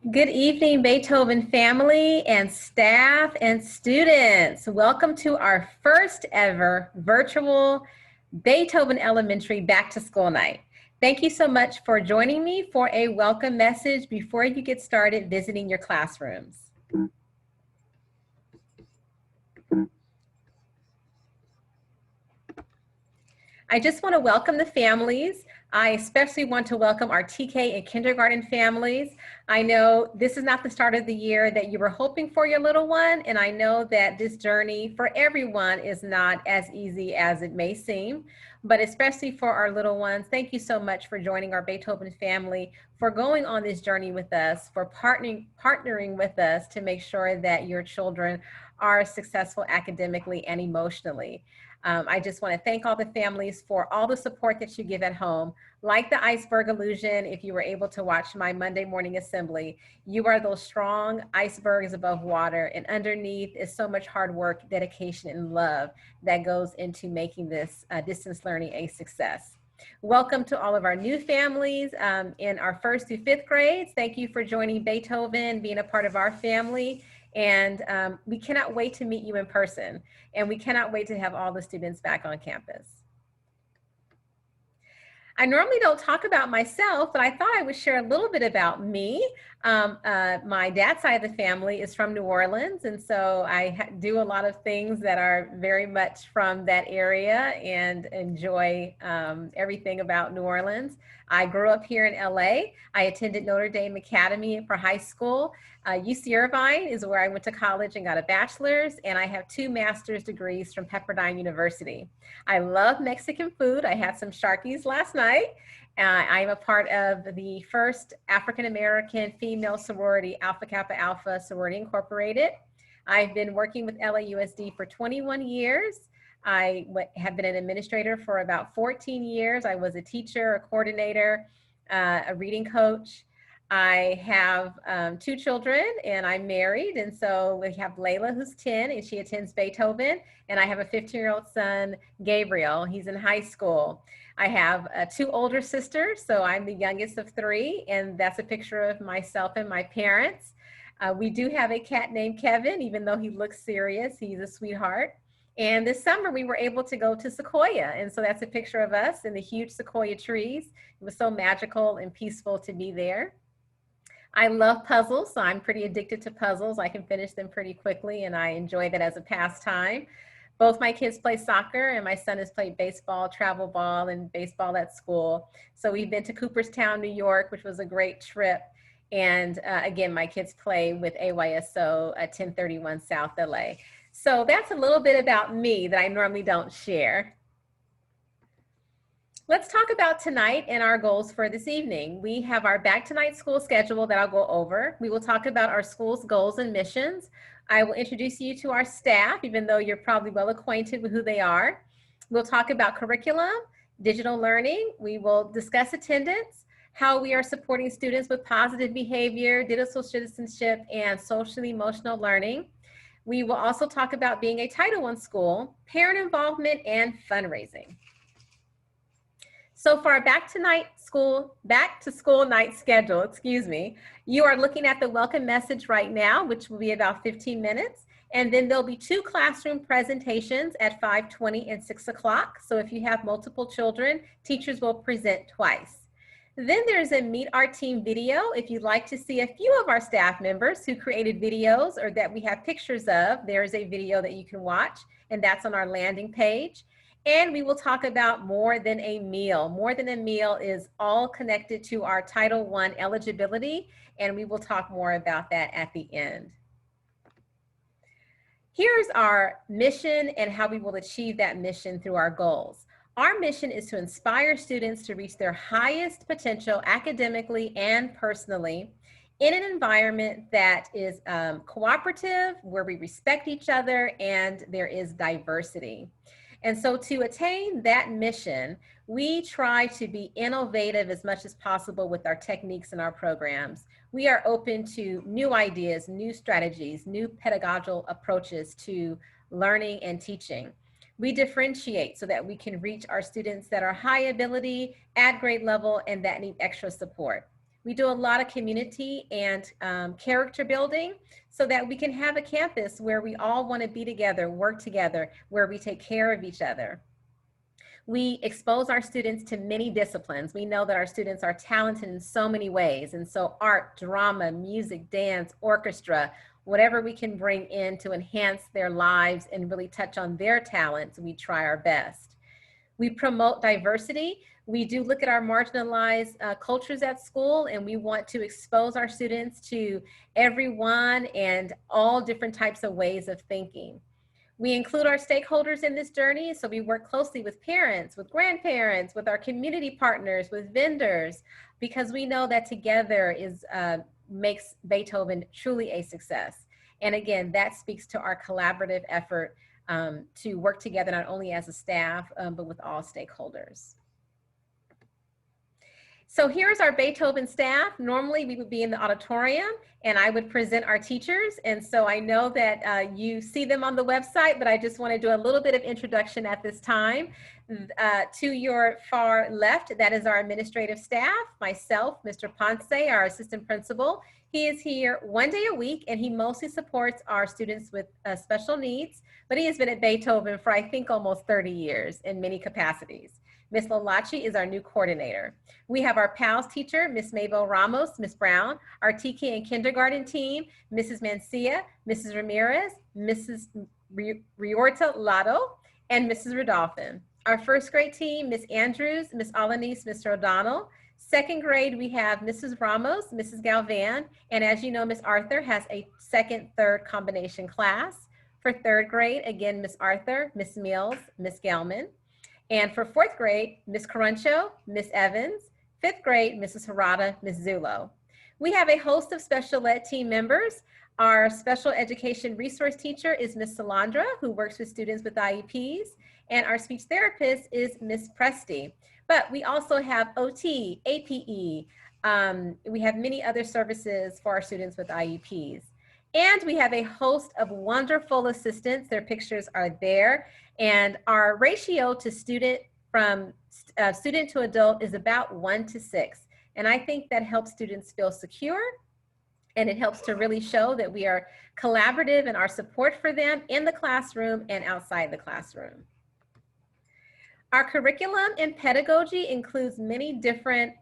Good evening, Beethoven family and staff and students. Welcome to our first ever virtual Beethoven Elementary Back to School Night. Thank you so much for joining me for a welcome message before you get started visiting your classrooms. I just want to welcome the families. I especially want to welcome our TK and kindergarten families. I know this is not the start of the year that you were hoping for your little one, and I know that this journey for everyone is not as easy as it may seem, but especially for our little ones, thank you so much for joining our Beethoven family, for going on this journey with us, for partnering with us to make sure that your children are successful academically and emotionally. I just want to thank all the families for all the support that you give at home. Like the iceberg illusion, if you were able to watch my Monday morning assembly, you are those strong icebergs above water, and underneath is so much hard work, dedication, and love that goes into making this distance learning a success. Welcome to all of our new families in our first through fifth grades. Thank you for joining Beethoven, being a part of our family. And we cannot wait to meet you in person. And we cannot wait to have all the students back on campus. I normally don't talk about myself, but I thought I would share a little bit about me. My dad's side of the family is from New Orleans, and so I do a lot of things that are very much from that area and enjoy everything about New Orleans. I grew up here in LA. I attended Notre Dame Academy for high school. UC Irvine is where I went to college and got a bachelor's, and I have 2 master's degrees from Pepperdine University. I love Mexican food. I had some Sharkies last night. I am a part of the first African-American female sorority, Alpha Kappa Alpha Sorority Incorporated. I've been working with LAUSD for 21 years. I have been an administrator for about 14 years. I was a teacher, a coordinator, a reading coach. I have 2 children and I'm married. And so we have Layla, who's 10, and she attends Beethoven. And I have a 15-year-old son, Gabriel. He's in high school. I have 2 older sisters, so I'm the youngest of 3, and that's a picture of myself and my parents. We do have a cat named Kevin, even though he looks serious. He's a sweetheart. And this summer we were able to go to Sequoia. And so that's a picture of us in the huge Sequoia trees. It was so magical and peaceful to be there. I love puzzles, so I'm pretty addicted to puzzles. I can finish them pretty quickly, and I enjoy that as a pastime. Both my kids play soccer, and my son has played baseball, travel ball, and baseball at school. So we've been to Cooperstown, New York, which was a great trip. And again, my kids play with AYSO at 1031 South LA. So that's a little bit about me that I normally don't share. Let's talk about tonight and our goals for this evening. We have our Back Tonight school schedule that I'll go over. We will talk about our school's goals and missions. I will introduce you to our staff, even though you're probably well acquainted with who they are. We'll talk about curriculum, digital learning. We will discuss attendance, how we are supporting students with positive behavior, digital citizenship, and social emotional learning. We will also talk about being a Title I school, parent involvement, and fundraising. So for our back to school night schedule, you are looking at the welcome message right now, which will be about 15 minutes. And then there'll be 2 classroom presentations at 5:20 and 6 o'clock. So if you have multiple children, teachers will present twice. Then there's a Meet Our Team video. If you'd like to see a few of our staff members who created videos or that we have pictures of, there's a video that you can watch, and that's on our landing page. And we will talk about More Than a Meal. More Than a Meal is all connected to our Title I eligibility, and we will talk more about that at the end. Here's our mission and how we will achieve that mission through our goals. Our mission is to inspire students to reach their highest potential academically and personally in an environment that is cooperative, where we respect each other, and there is diversity. And so to attain that mission, we try to be innovative as much as possible with our techniques and our programs. We are open to new ideas, new strategies, new pedagogical approaches to learning and teaching. We differentiate so that we can reach our students that are high ability, at grade level, and that need extra support. We do a lot of community and character building so that we can have a campus where we all want to be together, work together, where we take care of each other. We expose our students to many disciplines. We know that our students are talented in so many ways. And so art, drama, music, dance, orchestra, whatever we can bring in to enhance their lives and really touch on their talents, we try our best. We promote diversity. We do look at our marginalized cultures at school, and we want to expose our students to everyone and all different types of ways of thinking. We include our stakeholders in this journey, so we work closely with parents, with grandparents, with our community partners, with vendors, because we know that together makes Beethoven truly a success. And again, that speaks to our collaborative effort to work together not only as a staff, but with all stakeholders. So here's our Beethoven staff. Normally we would be in the auditorium and I would present our teachers. And so I know that you see them on the website, but I just want to do a little bit of introduction at this time. To your far left, that is our administrative staff, myself, Mr. Ponce, our assistant principal. He is here one day a week and he mostly supports our students with special needs, but he has been at Beethoven for I think almost 30 years in many capacities. Ms. Lalachi is our new coordinator. We have our PALS teacher, Ms. Mabel Ramos, Ms. Brown, our TK and kindergarten team, Mrs. Mancia, Mrs. Ramirez, Mrs. Riorta Lotto, and Mrs. Rodolphin. Our first grade team, Ms. Andrews, Ms. Alanis, Mr. O'Donnell. Second grade, we have Mrs. Ramos, Mrs. Galvan, and as you know, Ms. Arthur has a second, third combination class. For third grade, again, Ms. Arthur, Ms. Mills, Ms. Gelman. And for fourth grade, Ms. Caruncho, Ms. Evans. Fifth grade, Mrs. Harada, Ms. Zulo. We have a host of special ed team members. Our special education resource teacher is Ms. Salandra, who works with students with IEPs. And our speech therapist is Ms. Presti. But we also have OT, APE. We have many other services for our students with IEPs. And we have a host of wonderful assistants. Their pictures are there. And our ratio to student from student to adult is about 1 to 6. And I think that helps students feel secure. And it helps to really show that we are collaborative in our support for them in the classroom and outside the classroom. Our curriculum and pedagogy includes many different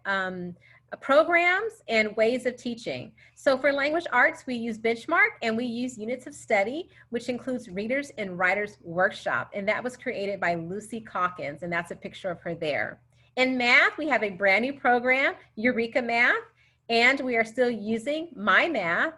programs and ways of teaching. So for language arts, we use Benchmark and we use Units of Study, which includes Readers and Writers Workshop. And that was created by Lucy Calkins, and that's a picture of her there. In math, we have a brand new program, Eureka Math, and we are still using My Math.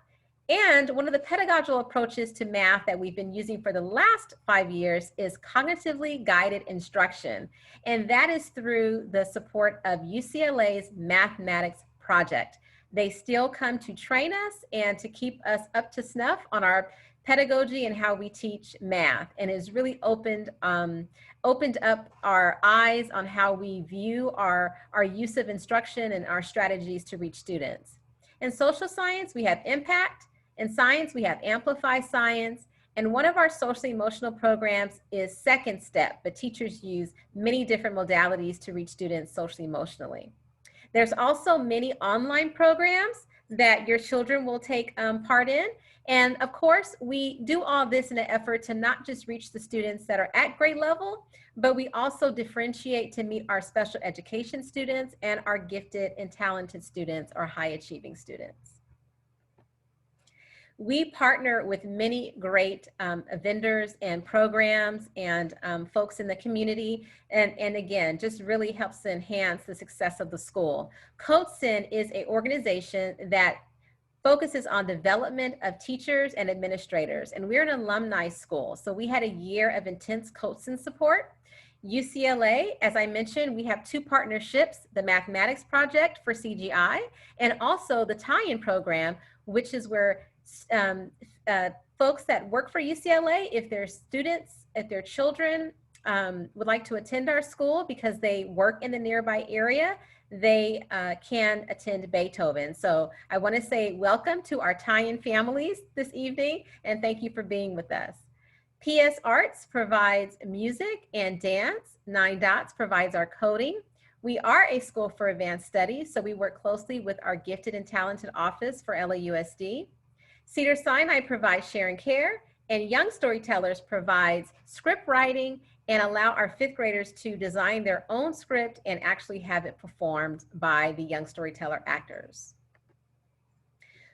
And one of the pedagogical approaches to math that we've been using for the last 5 years is cognitively guided instruction. And that is through the support of UCLA's Mathematics Project. They still come to train us and to keep us up to snuff on our pedagogy and how we teach math. And it's really opened up our eyes on how we view our use of instruction and our strategies to reach students. In social science, we have Impact. In science, we have Amplify Science, and one of our social emotional programs is Second Step, but teachers use many different modalities to reach students socially emotionally. There's also many online programs that your children will take part in, and of course, we do all this in an effort to not just reach the students that are at grade level, but we also differentiate to meet our special education students and our gifted and talented students or high achieving students. We partner with many great vendors and programs and folks in the community. And again, just really helps to enhance the success of the school. COTSIN is an organization that focuses on development of teachers and administrators. And we're an alumni school. So we had a year of intense COTSIN support. UCLA, as I mentioned, we have 2 partnerships, the Mathematics Project for CGI, and also the tie-in program, which is where folks that work for UCLA, if their students, if their children would like to attend our school because they work in the nearby area, they can attend Beethoven. So I want to say welcome to our tie-in families this evening, and thank you for being with us. PS Arts provides music and dance. 9 Dots provides our coding. We are a school for advanced studies, so we work closely with our gifted and talented office for LAUSD. Cedar Sinai provides share and care, and Young Storytellers provides script writing and allow our fifth graders to design their own script and actually have it performed by the Young Storyteller actors.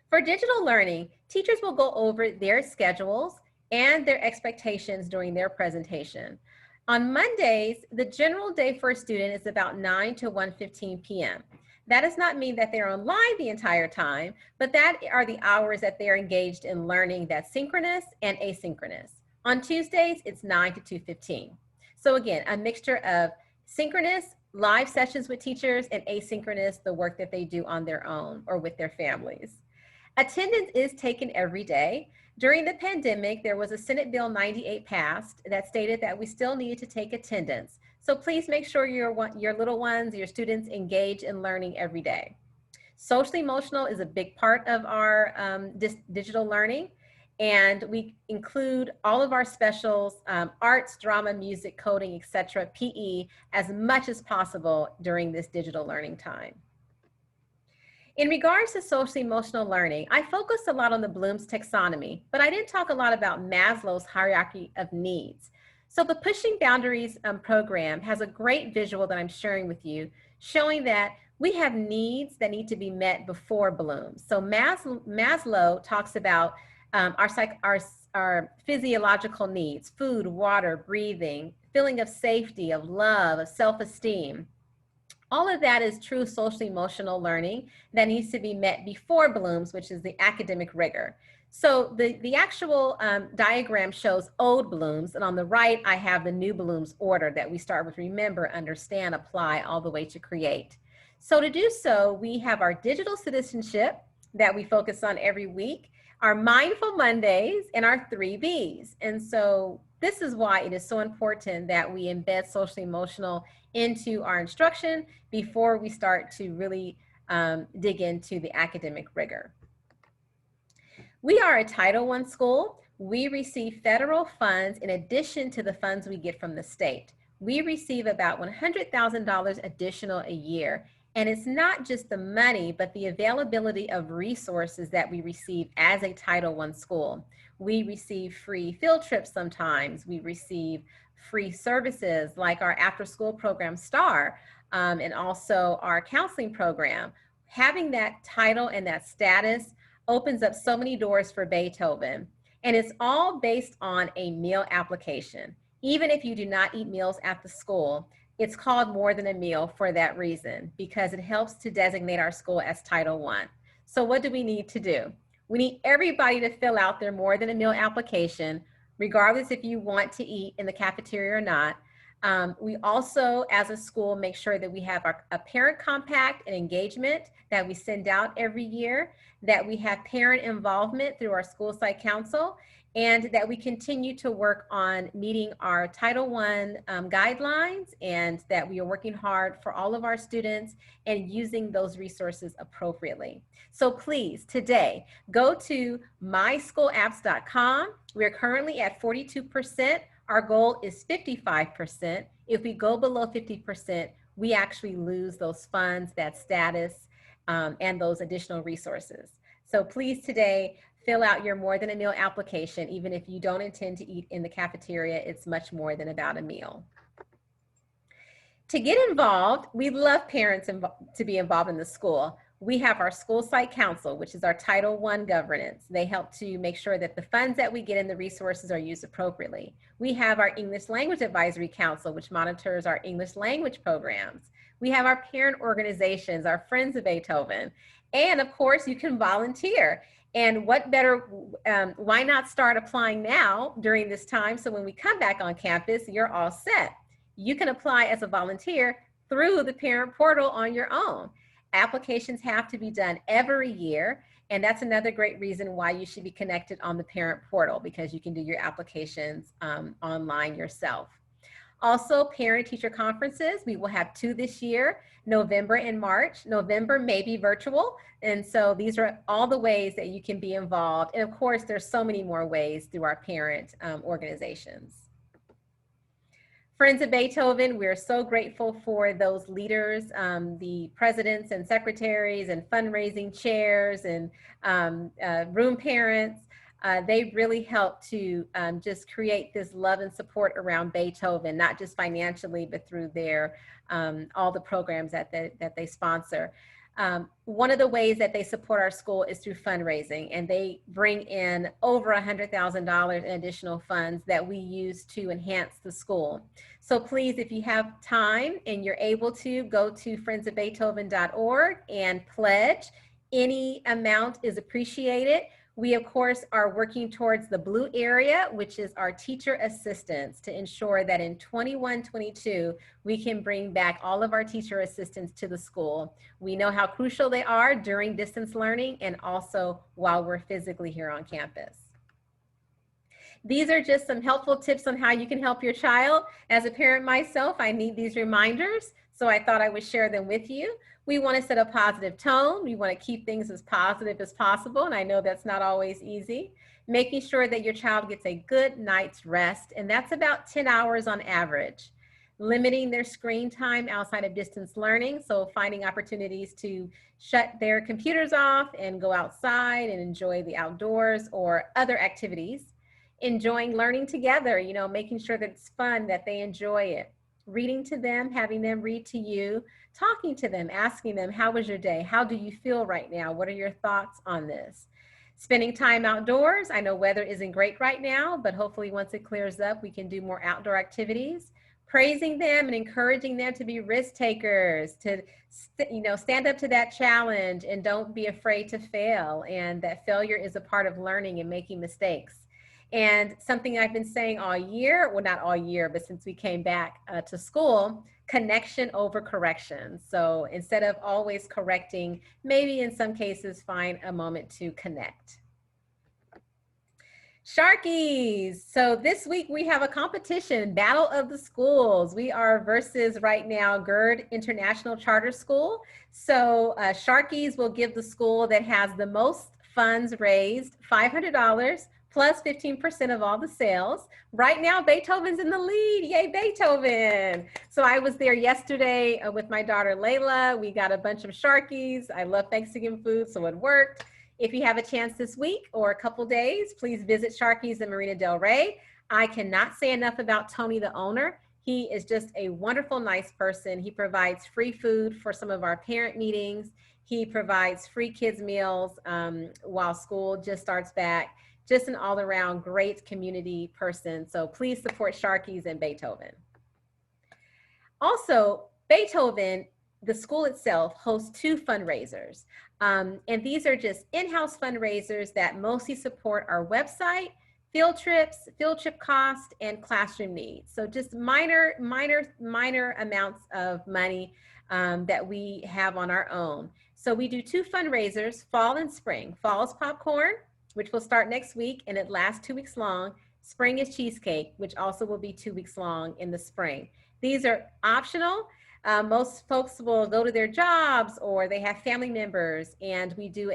For digital learning, teachers will go over their schedules and their expectations during their presentation. On Mondays, the general day for a student is about 9 to 1:15 p.m. That does not mean that they're online the entire time, but that are the hours that they're engaged in learning that's synchronous and asynchronous. On Tuesdays, it's 9 to 2:15. So again, a mixture of synchronous live sessions with teachers and asynchronous, the work that they do on their own or with their families. Attendance is taken every day. During the pandemic, there was a Senate Bill 98 passed that stated that we still needed to take attendance. So please make sure your little ones, your students engage in learning every day. Social emotional is a big part of our digital learning. And we include all of our specials, arts, drama, music, coding, etc., PE, as much as possible during this digital learning time. In regards to social emotional learning, I focused a lot on the Bloom's taxonomy, but I didn't talk a lot about Maslow's hierarchy of needs. So the Pushing Boundaries program has a great visual that I'm sharing with you, showing that we have needs that need to be met before Bloom's. So Maslow talks about our physiological needs: food, water, breathing, feeling of safety, of love, of self-esteem. All of that is true social emotional learning that needs to be met before Bloom's, which is the academic rigor. So the actual diagram shows old Bloom's, and on the right, I have the new Bloom's order that we start with: remember, understand, apply, all the way to create. So to do so, we have our digital citizenship that we focus on every week, our Mindful Mondays, and our 3 B's. And so this is why it is so important that we embed social emotional into our instruction before we start to really dig into the academic rigor. We are a Title I school. We receive federal funds in addition to the funds we get from the state. We receive about $100,000 additional a year. And it's not just the money, but the availability of resources that we receive as a Title I school. We receive free field trips sometimes. We receive free services like our after-school program, STAR, and also our counseling program. Having that title and that status opens up so many doors for Beethoven. And it's all based on a meal application. Even if you do not eat meals at the school, it's called More Than a Meal for that reason, because it helps to designate our school as Title I. So what do we need to do? We need everybody to fill out their More Than a Meal application, regardless if you want to eat in the cafeteria or not. We also, as a school, make sure that we have a parent compact and engagement that we send out every year, that we have parent involvement through our school site council, and that we continue to work on meeting our Title I guidelines, and that we are working hard for all of our students and using those resources appropriately. So please, today, go to myschoolapps.com. We're currently at 42%. Our goal is 55%. If we go below 50%, we actually lose those funds, that status, and those additional resources. So please today, fill out your More Than a Meal application. Even if you don't intend to eat in the cafeteria, it's much more than about a meal. To get involved, we love parents to be involved in the school. We have our school site council, which is our Title I governance. They help to make sure that the funds that we get and the resources are used appropriately. We have our English Language Advisory Council, which monitors our English language programs. We have our parent organizations, our Friends of Beethoven. And of course, you can volunteer. And what better, why not start applying now during this time, so when we come back on campus, you're all set. You can apply as a volunteer through the parent portal on your own. Applications have to be done every year, and that's another great reason why you should be connected on the parent portal, because you can do your applications online yourself. Also, parent-teacher conferences, we will have 2 this year, November and March. November may be virtual, and so these are all the ways that you can be involved. And of course, there's so many more ways through our parent organizations. Friends of Beethoven, we're so grateful for those leaders, the presidents and secretaries and fundraising chairs and room parents. They really help to just create this love and support around Beethoven, not just financially, but through their all the programs that they sponsor. One of the ways that they support our school is through fundraising, and they bring in over $100,000 in additional funds that we use to enhance the school. So please, if you have time and you're able to, go to friendsofbeethoven.org and pledge. Any amount is appreciated. We, of course, are working towards the blue area, which is our teacher assistants, to ensure that in 21-22, we can bring back all of our teacher assistants to the school. We know how crucial they are during distance learning and also while we're physically here on campus. These are just some helpful tips on how you can help your child. As a parent myself, I need these reminders, so I thought I would share them with you. We want to set a positive tone. We want to keep things as positive as possible, and I know that's not always easy. Making sure that your child gets a good night's rest, and that's about 10 hours on average. Limiting their screen time outside of distance learning, so finding opportunities to shut their computers off and go outside and enjoy the outdoors or other activities. Enjoying learning together, you know, making sure that it's fun, that they enjoy it. Reading to them, having them read to you, talking to them, asking them, how was your day? How do you feel right now? What are your thoughts on this? Spending time outdoors. I know weather isn't great right now, but hopefully once it clears up, we can do more outdoor activities. Praising them and encouraging them to be risk takers, to stand up to that challenge and don't be afraid to fail, and that failure is a part of learning and making mistakes. And something I've been saying all year, well, not all year, but since we came back to school, connection over correction. So instead of always correcting, maybe in some cases find a moment to connect. Sharkies. So this week we have a competition, Battle of the Schools. We are versus right now GERD International Charter School. So Sharkies will give the school that has the most funds raised $500 plus 15% of all the sales. Right now, Beethoven's in the lead. Yay, Beethoven. So I was there yesterday with my daughter, Layla. We got a bunch of Sharkies. I love Thanksgiving food, so it worked. If you have a chance this week or a couple days, please visit Sharkies in Marina Del Rey. I cannot say enough about Tony, the owner. He is just a wonderful, nice person. He provides free food for some of our parent meetings. He provides free kids meals while school just starts back. Just an all-around great community person. So please support Sharkies and Beethoven. Also, Beethoven, the school itself, hosts 2 fundraisers. And these are just in-house fundraisers that mostly support our website, field trip cost, and classroom needs. So just minor amounts of money that we have on our own. So we do 2 fundraisers, fall and spring. Fall is popcorn, which will start next week, and it lasts 2 weeks long. Spring is cheesecake, which also will be 2 weeks long in the spring. These are optional. Most folks will go to their jobs or they have family members, and we do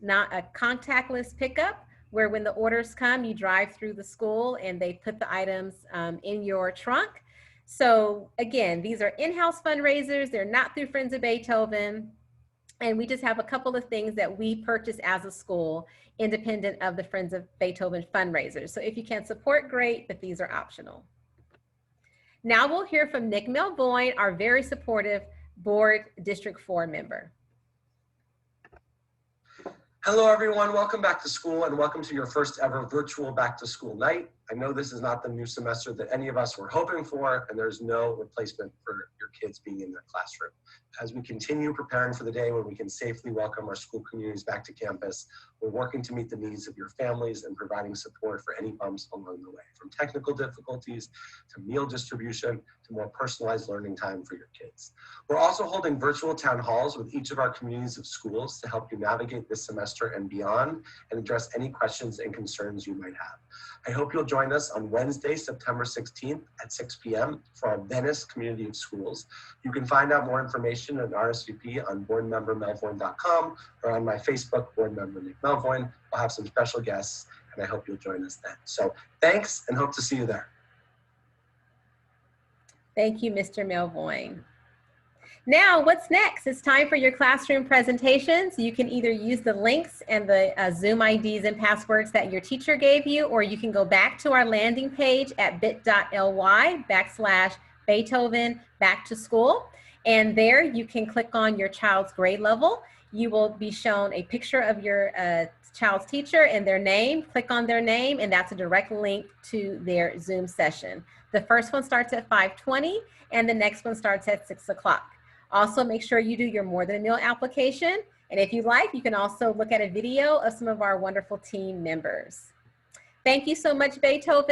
not a contactless pickup, where when the orders come, you drive through the school and they put the items in your trunk. So again, these are in-house fundraisers. They're not through Friends of Beethoven. And we just have a couple of things that we purchase as a school, independent of the Friends of Beethoven fundraisers. So if you can support, great, but these are optional. Now we'll hear from Nick Melvoin, our very supportive board District 4 member. Hello, everyone. Welcome back to school, and welcome to your first ever virtual back to school night. I know this is not the new semester that any of us were hoping for, and there's no replacement for your kids being in their classroom. As we continue preparing for the day when we can safely welcome our school communities back to campus, we're working to meet the needs of your families and providing support for any bumps along the way, from technical difficulties to meal distribution to more personalized learning time for your kids. We're also holding virtual town halls with each of our communities of schools to help you navigate this semester and beyond and address any questions and concerns you might have. I hope you'll join us on Wednesday, September 16th at 6 p.m. for our Venice Community of Schools. You can find out more information and RSVP on boardmembermelvoin.com or on my Facebook, Board Member Nick Melvoin. I'll have some special guests, and I hope you'll join us then. So thanks, and hope to see you there. Thank you, Mr. Melvoin. Now, what's next? It's time for your classroom presentations. You can either use the links and the Zoom IDs and passwords that your teacher gave you, or you can go back to our landing page at bit.ly/Beethoven back to school. And there you can click on your child's grade level. You will be shown a picture of your child's teacher and their name. Click on their name, and that's a direct link to their Zoom session. The first one starts at 5:20, and the next one starts at 6 o'clock. Also, make sure you do your More Than a Meal application. And if you like, you can also look at a video of some of our wonderful team members. Thank you so much, Beethoven.